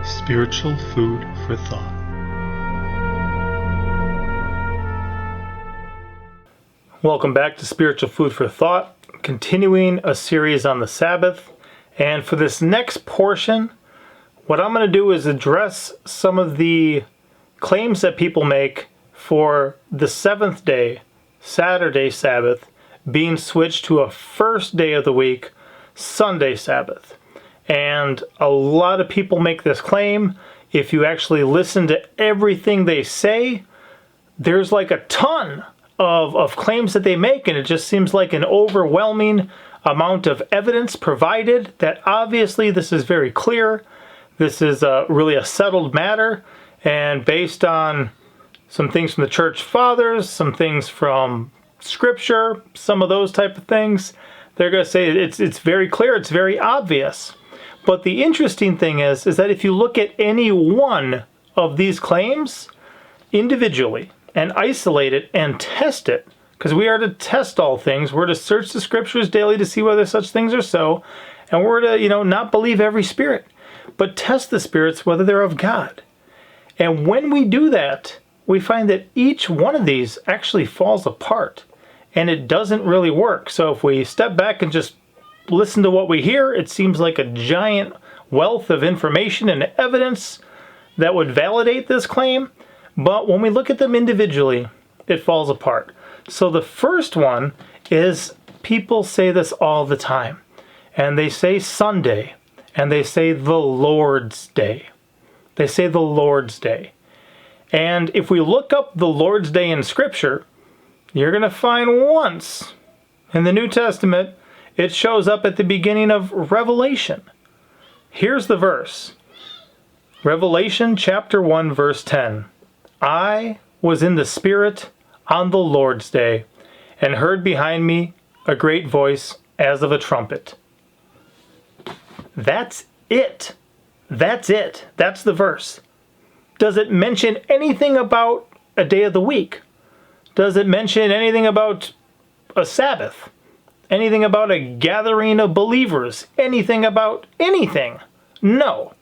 Spiritual food for thought. Welcome back to Spiritual Food for Thought, continuing a series on the Sabbath. And for this next portion, what I'm going to do is address some of the claims that people make for the seventh day, Saturday Sabbath, being switched to a first day of the week, Sunday Sabbath. And a lot of people make this claim. If you actually listen to everything they say, there's like a ton of claims that they make, and it just seems like an overwhelming amount of evidence provided that obviously this is very clear. This is really a settled matter, and based on some things from the church fathers, some things from scripture, some of those type of things, they're going to say it's very clear, it's very obvious. But the interesting thing is that if you look at any one of these claims individually and isolate it and test it, because we are to test all things, we're to search the scriptures daily to see whether such things are so, and we're to, not believe every spirit, but test the spirits whether they're of God. And when we do that, we find that each one of these actually falls apart, and it doesn't really work. So if we step back and just listen to what we hear, it seems like a giant wealth of information and evidence that would validate this claim. But when we look at them individually, it falls apart. So the first one is, people say this all the time. And they say Sunday, and they say the Lord's Day. They say the Lord's Day. And if we look up the Lord's Day in Scripture, you're going to find once in the New Testament, it shows up at the beginning of Revelation. Here's the verse. Revelation chapter 1, verse 10. I was in the Spirit on the Lord's day, and heard behind me a great voice as of a trumpet. That's it. That's it. That's the verse. Does it mention anything about a day of the week? Does it mention anything about a Sabbath? Anything about a gathering of believers? Anything about anything? No.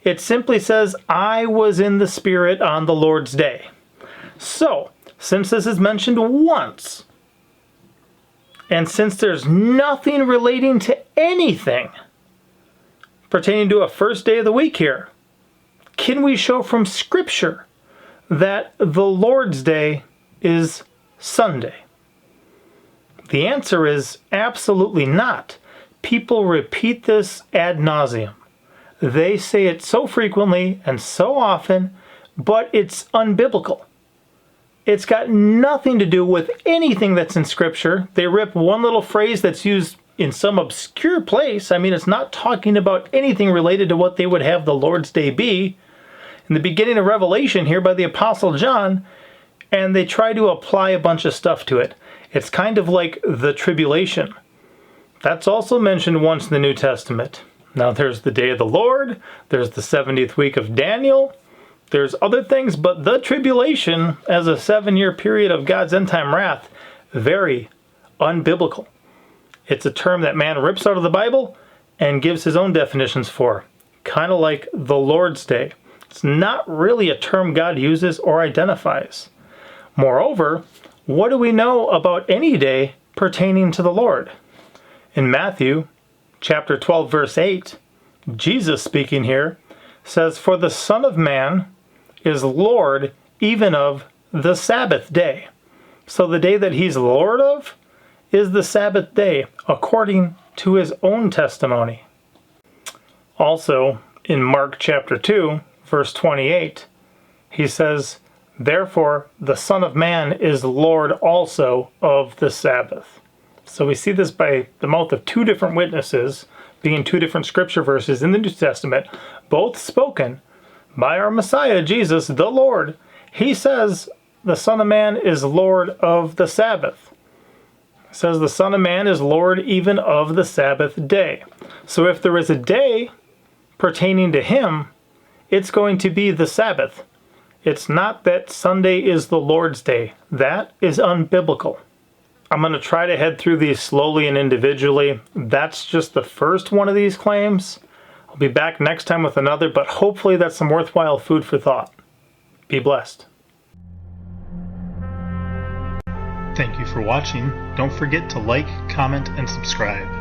It simply says, I was in the Spirit on the Lord's day. So, since this is mentioned once, and since there's nothing relating to anything pertaining to a first day of the week here, can we show from Scripture that the Lord's Day is Sunday? The answer is absolutely not. People repeat this ad nauseum. They say it so frequently and so often, but it's unbiblical. It's got nothing to do with anything that's in Scripture. They rip one little phrase that's used in some obscure place. I mean, it's not talking about anything related to what they would have the Lord's Day be. In the beginning of Revelation here by the Apostle John, and they try to apply a bunch of stuff to it. It's kind of like the tribulation. That's also mentioned once in the New Testament. Now there's the day of the Lord, there's the 70th week of Daniel, there's other things, but the tribulation as a 7-year period of God's end time wrath, very unbiblical. It's a term that man rips out of the Bible and gives his own definitions for, kind of like the Lord's Day. It's not really a term God uses or identifies. Moreover, what do we know about any day pertaining to the Lord? In Matthew chapter 12, verse 8, Jesus speaking here says, For the Son of Man is Lord even of the Sabbath day. So the day that he's Lord of is the Sabbath day, according to his own testimony. Also, in Mark chapter 2, verse 28, he says, Therefore the Son of Man is Lord also of the Sabbath. So we see this by the mouth of two different witnesses, being two different scripture verses in the New Testament, both spoken by our Messiah, Jesus, the Lord. He says the Son of Man is Lord of the Sabbath. It says the Son of Man is Lord even of the Sabbath day. So if there is a day pertaining to him, it's going to be the Sabbath. It's not that Sunday is the Lord's Day. That is unbiblical. I'm going to try to head through these slowly and individually. That's just the first one of these claims. I'll be back next time with another, but hopefully that's some worthwhile food for thought. Be blessed. Thank you for watching. Don't forget to like, comment, and subscribe.